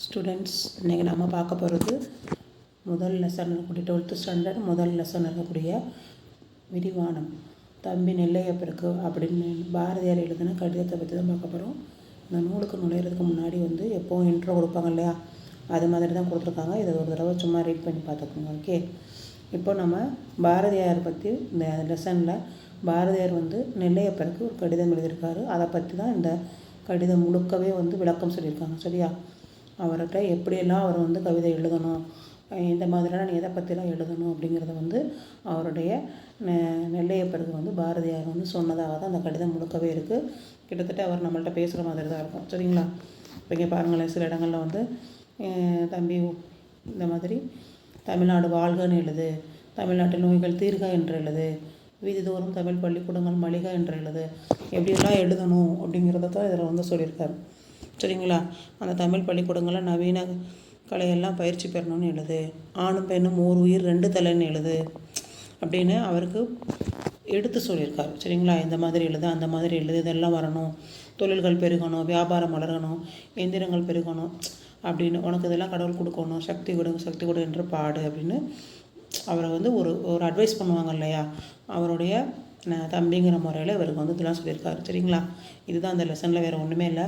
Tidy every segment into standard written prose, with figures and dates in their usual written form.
Students, இன்றைக்கி நம்ம பார்க்க போகிறது முதல் லெசன் இருக்கக்கூடிய 12th ஸ்டாண்டர்ட் முதல் லெசன் இருக்கக்கூடிய விரிவானம். தம்பி நெல்லையப்பருக்கு அப்படின்னு பாரதியார் எழுதின கடிதத்தை பற்றி தான் பார்க்க போகிறோம். இந்த நூலுக்கு நுழையிறதுக்கு முன்னாடி எப்போவும் இன்ட்ரோ கொடுப்பாங்க இல்லையா, அது மாதிரி தான் கொடுத்துருக்காங்க. இதை ஒரு தடவை சும்மா ரீட் பண்ணி பார்த்துக்கோங்க. ஓகே, இப்போ நம்ம பாரதியார் பற்றி இந்த லெசனில் பாரதியார் நெல்லையப்பருக்கு ஒரு கடிதம் எழுதியிருக்காரு. அதை பற்றி தான் இந்த கடிதம் முழுக்கவே விளக்கம் சொல்லியிருக்காங்க. சரியா, அவர்கிட்ட எப்படியெல்லாம் அவர் கவிதை எழுதணும், இந்த மாதிரிலாம் எதை பற்றிலாம் எழுதணும் அப்படிங்கிறத அவருடைய நெல்லையப்பருக்கு பாரதியார் சொன்னதாக தான் அந்த கடிதம் முழுக்கவே இருக்குது. கிட்டத்தட்ட அவர் நம்மள்கிட்ட பேசுகிற மாதிரி தான் இருக்கும். சரிங்களா, இப்போ இங்கே பாருங்களேன், சில இடங்களில் தம்பி இந்த மாதிரி தமிழ்நாடு வாழ்கன்னு எழுது, தமிழ்நாட்டில் நோய்கள் தீர்க என்று எழுது, வீதிதோறும் தமிழ் பள்ளிக்கூடங்கள் மளிக என்று எழுது, எப்படியெல்லாம் எழுதணும் அப்படிங்கிறத தான் இதில் சொல்லியிருக்காரு. சரிங்களா, அந்த தமிழ் பள்ளிக்கூடங்களில் நவீன கலையெல்லாம் பயிற்சி பெறணும்னு எழுது, ஆணும் பெண்ணும் ஓர் உயிர் ரெண்டு தலைன்னு எழுது அப்படின்னு அவருக்கு எடுத்து சொல்லியிருக்காரு. சரிங்களா, இந்த மாதிரி எழுது, அந்த மாதிரி எழுது, இதெல்லாம் வரணும், தொழில்கள் பெருகணும், வியாபாரம் வளரணும், எந்திரங்கள் பெருகணும் அப்படின்னு, உனக்கு இதெல்லாம் கடவுள் கொடுக்கணும், சக்தி கொடு என்று பாடு அப்படின்னு அவரை ஒரு அட்வைஸ் பண்ணுவாங்க இல்லையா, அவருடைய தம்பிங்கிற முறையில் இவருக்கு இதெல்லாம் சொல்லியிருக்காரு. சரிங்களா, இதுதான் அந்த லெசனில், வேறு ஒன்றுமே இல்லை.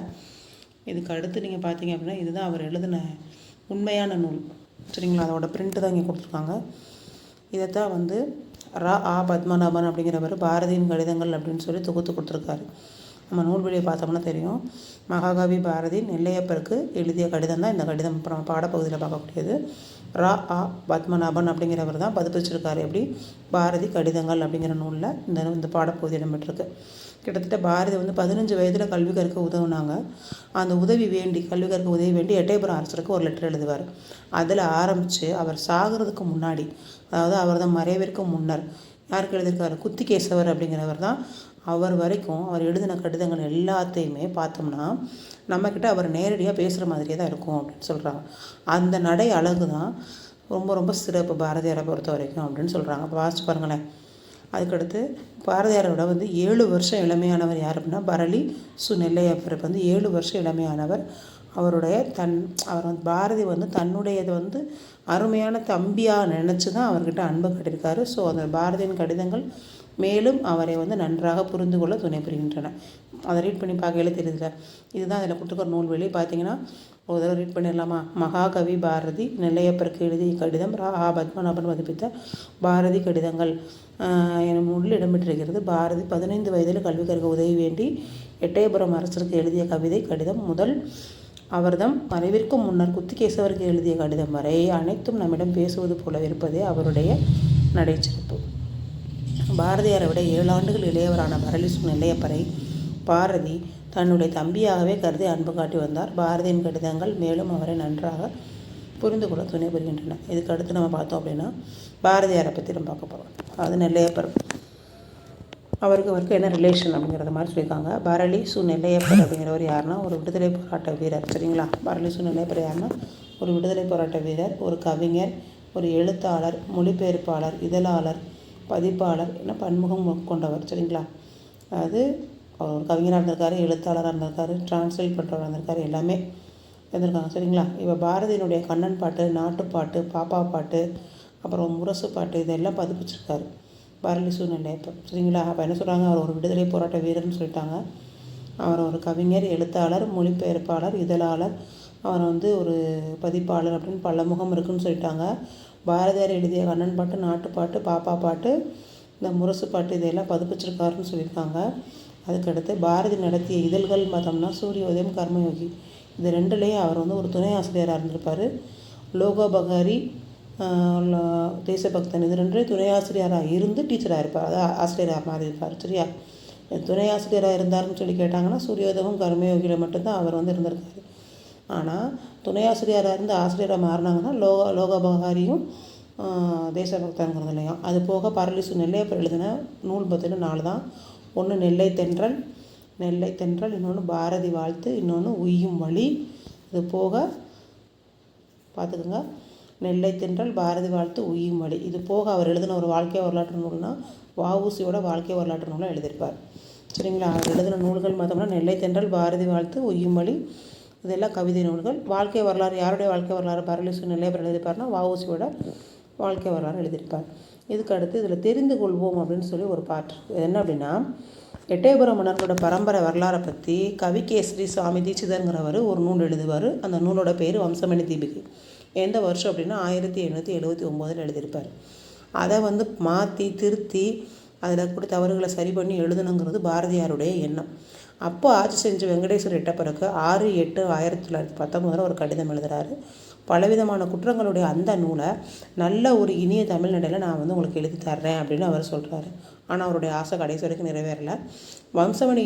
இதுக்கு அடுத்து நீங்கள் பார்த்தீங்க அப்படின்னா இதுதான் அவர் எழுதின உண்மையான நூல். சரிங்களா, அதோட பிரிண்ட்டு தான் இங்கே கொடுத்துருக்காங்க. இதைத்தான் ஆ பத்மநாபன் அப்படிங்கிறவர் பாரதியின் கடிதங்கள் அப்படின்னு சொல்லி தொகுத்து கொடுத்துருக்காரு. நம்ம நூல்வெளியை பார்த்தோம்னா தெரியும், மகாகவி பாரதி நெல்லையப்பருக்கு எழுதிய கடிதம் தான் இந்த கடிதம். அப்புறம் பாடப்பகுதியில் பார்க்கக்கூடியது ஆ பத்மநாபன் அப்படிங்கிறவர் தான் பதிப்பிச்சிருக்காரு. எப்படி பாரதி கடிதங்கள் அப்படிங்கிற நூலில் இந்த பாடப்பகுதி இடம்பெற்றிருக்கு. கிட்டத்தட்ட பாரதி 15 வயதில் கல்வி கற்க உதவுனாங்க. அந்த உதவி வேண்டி கல்வி கற்க உதவி வேண்டி எட்டயபுரம் அரசருக்கு ஒரு லெட்டர் எழுதுவார். அதில் ஆரம்பித்து அவர் சாகிறதுக்கு முன்னாடி, அதாவது அவர் தான் மறைவிற்கு முன்னர் யாருக்கு எழுதியிருக்காரு, குத்திகேசவர் அப்படிங்கிறவர் தான். அவர் வரைக்கும் அவர் எழுதின கடிதங்கள் எல்லாத்தையுமே பார்த்தோம்னா நம்மக்கிட்ட அவர் நேரடியாக பேசுகிற மாதிரியே தான் இருக்கும் அப்படின்னு சொல்கிறாங்க. அந்த நடை அழகு தான் ரொம்ப ரொம்ப சிறப்பு பாரதியாரை பொறுத்த வரைக்கும் அப்படின்னு சொல்கிறாங்க. அப்போ வாசிச்சு பாருங்களேன். அதுக்கடுத்து பாரதியாரோட 7 வருஷம் இளமையானவர் யார் அப்படின்னா பரளி சு நெல்லையப்பருக்கு 7 வருஷம் இளமையானவர். அவருடைய அவர் பாரதி தன்னுடையது அருமையான தம்பியாக நினச்சி தான் அவர்கிட்ட அன்பு கட்டியிருக்காரு. ஸோ அந்த பாரதியின் கடிதங்கள் மேலும் அவரை நன்றாக புரிந்து கொள்ள துணை புரிகின்றன. அதை ரீட் பண்ணி பார்க்கல தெரியுதுல, இதுதான் அதில் கொடுத்துருக்க நூல்வெளி. பார்த்தீங்கன்னா ஒரு தடவை ரீட் பண்ணிடலாமா. மகாகவி பாரதி நெல்லையப்பருக்கு எழுதிய கடிதம் ஆ பத்மநாபன் பதிப்பித்த பாரதி கடிதங்கள் எனும் நூலில் இடம்பெற்றிருக்கிறது. பாரதி 15 வயதில் கல்வி கற்க உதவி வேண்டி எட்டயபுரம் அரசருக்கு எழுதிய கவிதை கடிதம் முதல் அவர்தம் மறைவிற்கு முன்னர் குத்திகேசவருக்கு எழுதிய கடிதம் வரை அனைத்தும் நம்மிடம் பேசுவது போல இருப்பதே அவருடைய நடைச்சிறப்பு. பாரதியாரை விட 7 ஆண்டுகள் இளையவரான பரளி சு நெல்லையப்பரை பாரதி தன்னுடைய தம்பியாகவே கருதி அன்பு காட்டி வந்தார். பாரதியின் கடிதங்கள் மேலும் அவரை நன்றாக புரிந்து கொள்ள துணை புரிகின்றன. இதுக்கு அடுத்து நம்ம பார்த்தோம் அப்படின்னா பாரதியாரை பற்றி நம்ம பார்க்க போகிறோம். அது நெல்லையப்பர், அவருக்கு என்ன ரிலேஷன் அப்படிங்கிறத மாதிரி சொல்லியிருக்காங்க. பரளி சு நெல்லையப்பர் அப்படிங்கிறவர் யாருன்னா ஒரு விடுதலை போராட்ட வீரர். சரிங்களா, பரளி சு நெல்லையப்பர் யாருன்னா ஒரு விடுதலை போராட்ட வீரர், ஒரு கவிஞர், ஒரு எழுத்தாளர், மொழிபெயர்ப்பாளர், இதழாளர், பதிப்பாளர் என பன்முகம் கொண்டவர். சரிங்களா, அதாவது அவர் ஒரு கவிஞராக இருந்திருக்காரு, எழுத்தாளராக இருந்திருக்காரு, டிரான்ஸ்லேட் பண்ணுறவராக இருந்திருக்காரு, எல்லாமே இருந்திருக்காங்க. சரிங்களா, இப்போ பாரதியினுடைய கண்ணன் பாட்டு, நாட்டுப்பாட்டு, பாப்பா பாட்டு, அப்புறம் முரசு பாட்டு, இதெல்லாம் பதிப்பிச்சிருக்காரு பரளி சு நெல்லையப்பர். சரிங்களா, அப்போ என்ன சொல்கிறாங்க, அவர் ஒரு விடுதலை போராட்ட வீரர்னு சொல்லிட்டாங்க. அவர் ஒரு கவிஞர், எழுத்தாளர், மொழிபெயர்ப்பாளர், இதழாளர், அவர் ஒரு பதிப்பாளர் அப்படின்னு பல முகம் இருக்குதுன்னு சொல்லிட்டாங்க. பாரதியார் எழுதிய கண்ணன் பாட்டு, நாட்டுப்பாட்டு, பாப்பா பாட்டு, இந்த முரசு பாட்டு இதெல்லாம் பதிப்பிச்சிருக்காருன்னு சொல்லியிருக்காங்க. அதுக்கடுத்து பாரதி நடத்திய இதழ்கள் பார்த்தோம்னா சூரியோதயம், கர்மயோகி, இது 2லேயும் அவர் ஒரு துணை ஆசிரியராக இருந்திருப்பார். லோகோபகாரி, தேசபக்தன், இது 2 துணை ஆசிரியராக இருந்து டீச்சராக இருப்பார், அதாவது ஆசிரியராக மாறி இருப்பார். சரியா, துணை ஆசிரியராக இருந்தாருன்னு சொல்லி கேட்டாங்கன்னா சூரியோதயம், கர்மயோகியில் மட்டும்தான் அவர் இருந்திருக்காரு. ஆனால் துணை ஆசிரியராக இருந்து ஆசிரியராக மாறினாங்கன்னா லோகோபகாரியும் தேசபக்தங்கிறது இல்லையா. அது போக பரளி சு நெல்லையப்பர் எழுதின நூல் பார்த்தீங்கன்னா 4 தான். ஒன்று நெல்லை தென்றல், இன்னொன்று பாரதி வாழ்த்து, இன்னொன்று உய்யும் வழி. இது போக பார்த்துக்கோங்க, நெல்லை தென்றல், பாரதி வாழ்த்து, உய்யும் வழி. இது போக அவர் எழுதின ஒரு வாழ்க்கை வரலாற்று நூல்னா வஉசியோட வாழ்க்கை வரலாற்று நூலாக எழுதியிருப்பார். சரிங்களா, அவர் எழுதின நூல்கள் பார்த்தோம்னா நெல்லை தென்றல், பாரதி வாழ்த்து, உய்யும் வழி, இதெல்லாம் கவிதை நூல்கள். வாழ்க்கை வரலாறு, யாருடைய வாழ்க்கை வரலாறு பாரதிதாசன் நெல்லையப்பர் எழுதியிருப்பார்னா வஉசியோட வாழ்க்கை வரலாறு எழுதியிருப்பார். இதுக்கு அடுத்து இதில் தெரிந்து கொள்வோம் அப்படின்னு சொல்லி ஒரு பாட்டு இருக்குது. என்ன அப்படின்னா, எட்டயபுரம் மன்னர்களோட பரம்பரை வரலாறை பற்றி கவிகேசரி சுவாமி தீட்சிதருங்கிறவர் ஒரு நூல் எழுதுவார். அந்த நூலோட பேர் வம்சமணி தீபிகை. எந்த வருஷம் அப்படின்னா 1879 எழுதியிருப்பார். அதை மாற்றி திருத்தி அதில் கூட தவறுகளை சரி பண்ணி எழுதணுங்கிறது பாரதியாருடைய எண்ணம். அப்போ ஆட்சி செஞ்ச வெங்கடேஸ்வர எட்டப்பருக்கு 6/8/1919 ஒரு கடிதம் எழுதுகிறாரு. பலவிதமான குற்றங்களுடைய அந்த நூலை நல்ல ஒரு இனிய தமிழ் நடையில் நான் உங்களுக்கு எழுதி தர்றேன் அப்படின்னு அவர் சொல்கிறாரு. ஆனால் அவருடைய ஆசை கடைசி வரைக்கும் நிறைவேறலை. வம்சமணி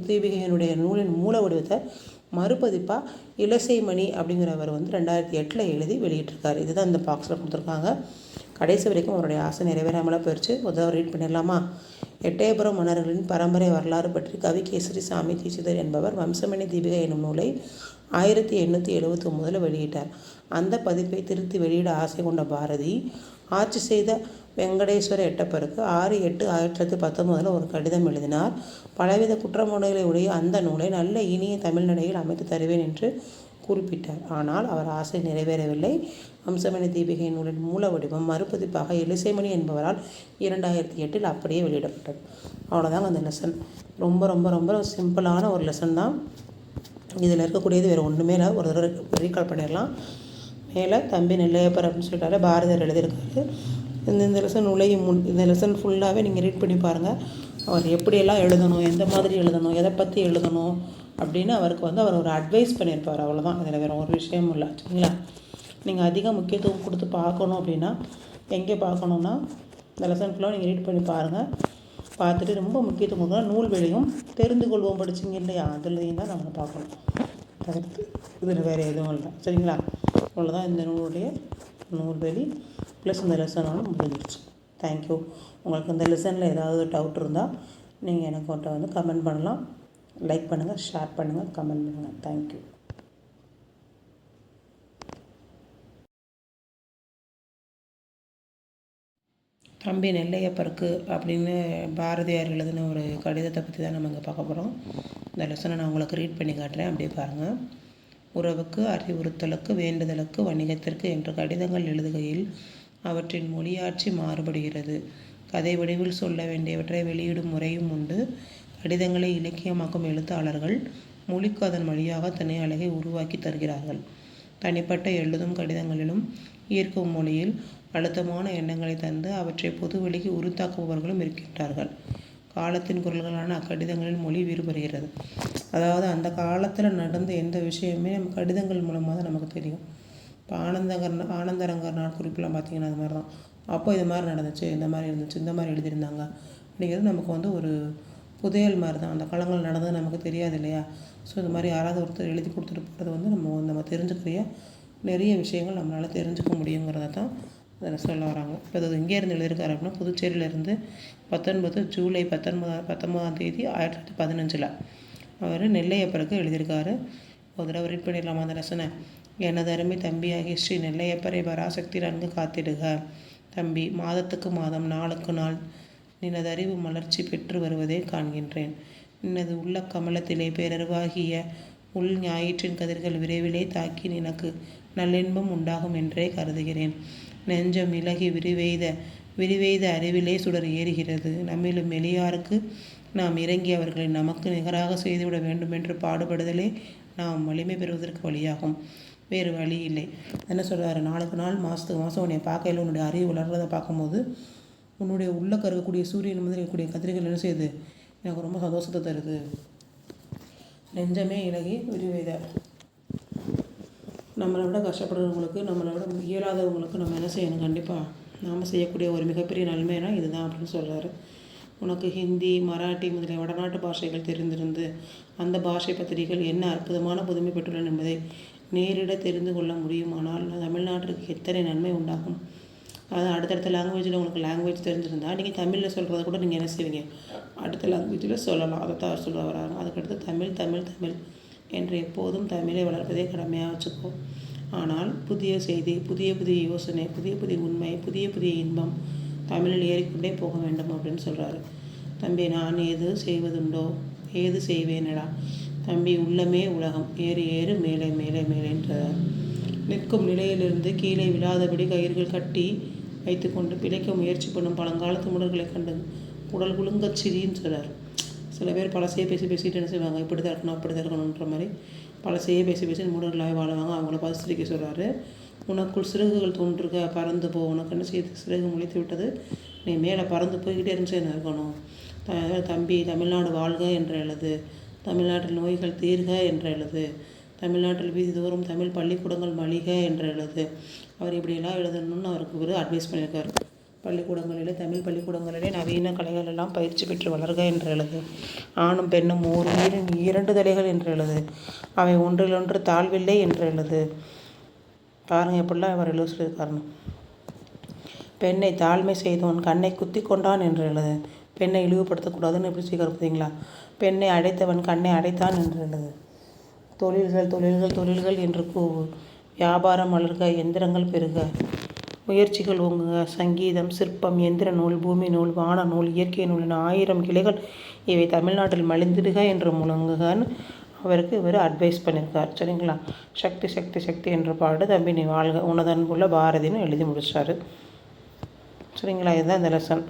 தீபிகையினுடைய நூலின் மூல வடிவத்தை மறுபதிப்பாக இளசைமணி அப்படிங்கிறவர் 2008 எழுதி வெளியிட்டிருக்காரு. இதுதான் இந்த பாக்ஸில் கொடுத்துருக்காங்க. கடைசி வரைக்கும் அவருடைய ஆசை நிறைவேறாமலாம் போயிடுச்சு. முதல் ரீட் பண்ணிடலாமா? எட்டயபுரம் மன்னர்களின் பரம்பரை வரலாறு பற்றி கவிகேசரி சாமி தீட்சிதர் என்பவர் வம்சமணி தீபிகை என்னும் நூலை 1879 வெளியிட்டார். அந்த பதிப்பை திருத்தி வெளியிட ஆசை கொண்ட பாரதி ஆட்சி செய்த வெங்கடேஸ்வர எட்டப்பருக்கு 6/8/1919 ஒரு கடிதம் எழுதினார். பலவித குற்றமுறைகளை உடைய அந்த நூலை நல்ல இனிய தமிழ் நடையில் அமைத்து தருவேன் என்று குறிப்பிட்டார். ஆனால் அவர் ஆசை நிறைவேறவில்லை. வம்சமணி தீபிகை நூலின் மூல வடிவம் மறுபதிப்பாக இளசைமணி என்பவரால் 2008 அப்படியே வெளியிடப்பட்டது. அவ்வளோதாங்க அந்த லெசன். ரொம்ப ரொம்ப ரொம்ப சிம்பிளான ஒரு லெசன் தான். இதில் இருக்கக்கூடியது வேறு ஒன்றுமே இல்லை. ஒரு தடவை ரீகால் பண்ணிடலாம். மேலே தம்பி நெல்லையப்பர் அப்படின்னு சொல்லிட்டாரு, பாரதியார் எழுதியிருக்காரு. இந்த லெசன் நுழையும் முன் இந்த லெசன் ஃபுல்லாகவே நீங்கள் ரீட் பண்ணி பாருங்கள். அவர் எப்படியெல்லாம் எழுதணும், எந்த மாதிரி எழுதணும், எதை பற்றி எழுதணும் அப்படின்னு அவருக்கு அவர் ஒரு அட்வைஸ் பண்ணியிருப்பார். அவ்வளோதான். அதில் வேறு ஒரு விஷயமும் இல்லை. சரிங்களா? நீங்கள் அதிக முக்கியத்துவம் கொடுத்து பார்க்கணும் அப்படின்னா எங்கே பார்க்கணுன்னா இந்த லெசன் ஃபுல்லாக நீங்கள் ரீட் பண்ணி பாருங்கள். பார்த்துட்டு ரொம்ப முக்கியத்துவம் கொடுக்கணும். நூல்வெளியும் தெரிந்து கொள்வோம் படிச்சிங்க இல்லையா, அதுலேயும் தான் நம்ம பார்க்கணும். தவிர்த்து இதில் வேறு எதுவும் இல்லை. சரிங்களா? அவ்வளோதான் இந்த நூலுடைய நூல்வெளி ப்ளஸ் இந்த லெசனோட முடிஞ்சிடுச்சு. தேங்க்யூ. உங்களுக்கு இந்த லெசனில் ஏதாவது டவுட் இருந்தால் நீங்கள் எனக்கு கமெண்ட் பண்ணலாம். லைக் பண்ணுங்கள், ஷேர் பண்ணுங்கள், கமெண்ட் பண்ணுங்கள். தேங்க்யூ. தம்பி நெல்லையப்பருக்கு அப்படின்னு பாரதியார் எழுதின ஒரு கடிதத்தை பற்றி தான் நம்ம இங்கே பார்க்க போகிறோம். இந்த லெசனை நான் உங்களுக்கு ரீட் பண்ணி காட்டுறேன். அப்படியே பாருங்கள். உறவுக்கு, அறிவுறுத்தலுக்கு, வேண்டுதலுக்கு, வணிகத்திற்கு என்ற கடிதங்கள் எழுதுகையில் அவற்றின் மொழியாட்சி மாறுபடுகிறது. கதை வடிவில் சொல்ல வேண்டியவற்றை வெளியிடும் முறையும் உண்டு. கடிதங்களை இலக்கியமாக்கும் எழுத்தாளர்கள் மொழிக்கு அதன் வழியாக தனி அழகை உருவாக்கி தருகிறார்கள். தனிப்பட்ட எழுதும் கடிதங்களிலும் ஈர்க்கும் மொழியில் அழுத்தமான எண்ணங்களை தந்து அவற்றை பொதுவெளிக்கு உருத்தாக்குபவர்களும் இருக்கின்றார்கள். காலத்தின் குரல்களான அக்கடிதங்களின் மொழி வேறுபடுகிறது. அதாவது அந்த காலத்தில் நடந்த எந்த விஷயமே நம்ம கடிதங்கள் மூலமாக தான் நமக்கு தெரியும். இப்போ ஆனந்தரங்கர் நாள் குறிப்பெலாம் பார்த்திங்கன்னா அது மாதிரி தான். அப்போ இது மாதிரி நடந்துச்சு, இந்த மாதிரி இருந்துச்சு, இந்த மாதிரி எழுதியிருந்தாங்க அப்படிங்கிறது நமக்கு ஒரு புதையல் மாதிரி தான். அந்த காலங்கள் நடந்தது நமக்கு தெரியாது இல்லையா? ஸோ இது மாதிரி யாராவது ஒருத்தர் எழுதி கொடுத்துட்டு போகிறது நம்ம தெரிஞ்சுக்கிறிய நிறைய விஷயங்கள் நம்மளால் தெரிஞ்சுக்க முடியுங்கிறத தான் அதில் சொல்ல வராங்க. இப்போ அது எங்கேருந்து எழுதியிருக்காரு அப்படின்னா, புதுச்சேரியிலேருந்து 19 ஜூலை 19ஆம் தேதி 1915 அவர் நெல்லையப்பருக்கு எழுதியிருக்காரு. ஒரு தடவை ரீட் பண்ணிடலாமா அந்த லெசனை? எனது அருமை தம்பியாகிய ஸ்ரீ நெல்லையப்பரை பராசக்தி நன்கு காத்திடுக. தம்பி, மாதத்துக்கு மாதம், நாளுக்கு நாள் நினது அறிவு மலர்ச்சி பெற்று வருவதை காண்கின்றேன். நினது உள்ள கமலத்திலே பேரறிவாகிய உள் ஞாயிற்றின் கதிர்கள் விரைவிலே தாக்கி நினக்கு நல்லின்பம் உண்டாகும் என்றே கருதுகிறேன். நெஞ்சம் இலகி விரிவெய்த அறிவிலே சுடர் ஏறுகிறது. நம்மிலும் எளியாருக்கு நாம் இறங்கி அவர்களை நமக்கு நிகராக செய்துவிட வேண்டுமென்று பாடுபடுதலே நாம் வலிமை பெறுவதற்கு வழியாகும். வேறு வழி இல்லை. என்ன சொல்கிறாரு? நாளுக்கு நாள், மாதத்துக்கு மாதம் உன்னை பார்க்கையில் உன்னுடைய அறிவு வளர்றதை பார்க்கும்போது உன்னுடைய உள்ள கருக்கக்கூடிய சூரியன் மாதிரி இருக்கக்கூடிய கதிர்கள் என்ன செய்யுது? எனக்கு ரொம்ப சந்தோஷத்தை தருது. நெஞ்சமே இலகி விரிவெய்த. நம்மளை விட கஷ்டப்படுறவங்களுக்கு, நம்மளை விட இயலாதவங்களுக்கு நம்ம என்ன செய்யணும்? கண்டிப்பாக நாம் செய்யக்கூடிய ஒரு மிகப்பெரிய நன்மைனா இதுதான் அப்படின்னு சொல்கிறாரு. உனக்கு ஹிந்தி, மராட்டி முதலிய வடநாட்டு பாஷைகள் தெரிந்திருந்து அந்த பாஷை பத்திரிகைகள் என்ன அற்புதமான புதுமை பெற்றுள்ளன என்பதை நேரிட தெரிந்து கொள்ள முடியுமானால் தமிழ்நாட்டிற்கு எத்தனை நன்மை உண்டாகும். அதாவது அடுத்தடுத்த லாங்குவேஜில் உங்களுக்கு லாங்குவேஜ் தெரிஞ்சிருந்தால் நீங்கள் தமிழில் சொல்கிறத கூட நீங்கள் என்ன செய்வீங்க? அடுத்த லாங்குவேஜில் சொல்லலாம். அதை தான் சொல்ல வராங்க. அதுக்கடுத்து தமிழ் தமிழ் தமிழ் என்று எப்போதும் தமிழை வளர்ப்பதே கடமையாக வச்சுக்கோ. ஆனால் புதிய செய்தி, புதிய புதிய யோசனை, புதிய புதிய உண்மை, புதிய புதிய இன்பம் தமிழில் ஏறிக்கொண்டே போக வேண்டும் அப்படின்னு சொல்கிறாரு. தம்பி, நான் ஏது செய்வதுண்டோ ஏது செய்வேனடா. தம்பி உள்ளமே உலகம், ஏறு ஏறு மேலே மேலே மேலேன்றார். நிற்கும் நிலையிலிருந்து கீழே விழாதபடி கயிறுகள் கட்டி வைத்து கொண்டு பிழைக்க முயற்சி பண்ணும் பழங்காலத்து முடர்களை கண்டு உடல் குலுங்கச் சிரின்னு சொல்கிறார். சில பேர் பழசையே பேசிட்டு என்ன செய்வாங்க, இப்படி தான் இருக்கணும் அப்படி தான் இருக்கணுன்ற மாதிரி பழசையே பேசி மூடர்களாக வாழுவாங்க. அவங்கள பார்த்து சிரிக்க சொல்கிறாரு. உனக்குள் சிறகுகள் தோன்றுக, பறந்து போ, உனக்கு என்ன செய்து சிறகு முளைத்து விட்டது, நீ மேலே பறந்து போய்கிட்டே இருந்துச்சு என்ன இருக்கணும். தம்பி தமிழ்நாடு வாழ்க என்று எழுது, தமிழ்நாட்டில் நோய்கள் தீர்க என்று எழுது, தமிழ்நாட்டில் வீதி தோறும் தமிழ் பள்ளிக்கூடங்கள் மலிக என்று எழுது. அவர் இப்படியெல்லாம் எழுதணும்னு அவருக்கு ஒரு அட்வைஸ் பண்ணியிருக்கார். பள்ளிக்கூடங்களிலே தமிழ் பள்ளிக்கூடங்களிலே நவீன கலைகள் எல்லாம் பயிற்சி பெற்று வளர்க என்று எழுது. ஆணும் பெண்ணும் ஓர் உயிரின் 2 தலைகள் என்று எழுது. அவை ஒன்றிலொன்று தாழ்வில்லை என்று எழுது. பாருங்கள் எப்படிலாம் அவர் எழுத சொல்லியிருக்காருன்னு. பெண்ணை தாழ்மை செய்தவன் கண்ணை குத்தி கொண்டான் என்று எழுது. பெண்ணை இழிவுபடுத்தக்கூடாதுன்னு எப்படி சொல்லியிருக்காரு பார்த்தீங்களா. பெண்ணை அடைத்தவன் கண்ணை அடைத்தான் என்று எழுது. தொழில்கள் தொழில்கள் தொழில்கள் என்று கூவு. வியாபாரம் வளர்க, எந்திரங்கள் பெருக, முயற்சிகள் ஓங்குக. சங்கீதம், சிற்பம், எந்திர நூல், பூமி நூல், வான நூல், இயற்கை நூலின் 1000 கிளைகள் இவை தமிழ்நாட்டில் மலிந்திடுக என்று முழங்குகன்னு அவருக்கு இவர் அட்வைஸ் பண்ணியிருக்கார். சரிங்களா. சக்தி சக்தி சக்தி என்ற பாடு தம்பி நீ வாழ்க உனதன்புள்ள பாரதின்னு எழுதி முடிச்சார். சரிங்களா. இதுதான் இந்த லெசன்.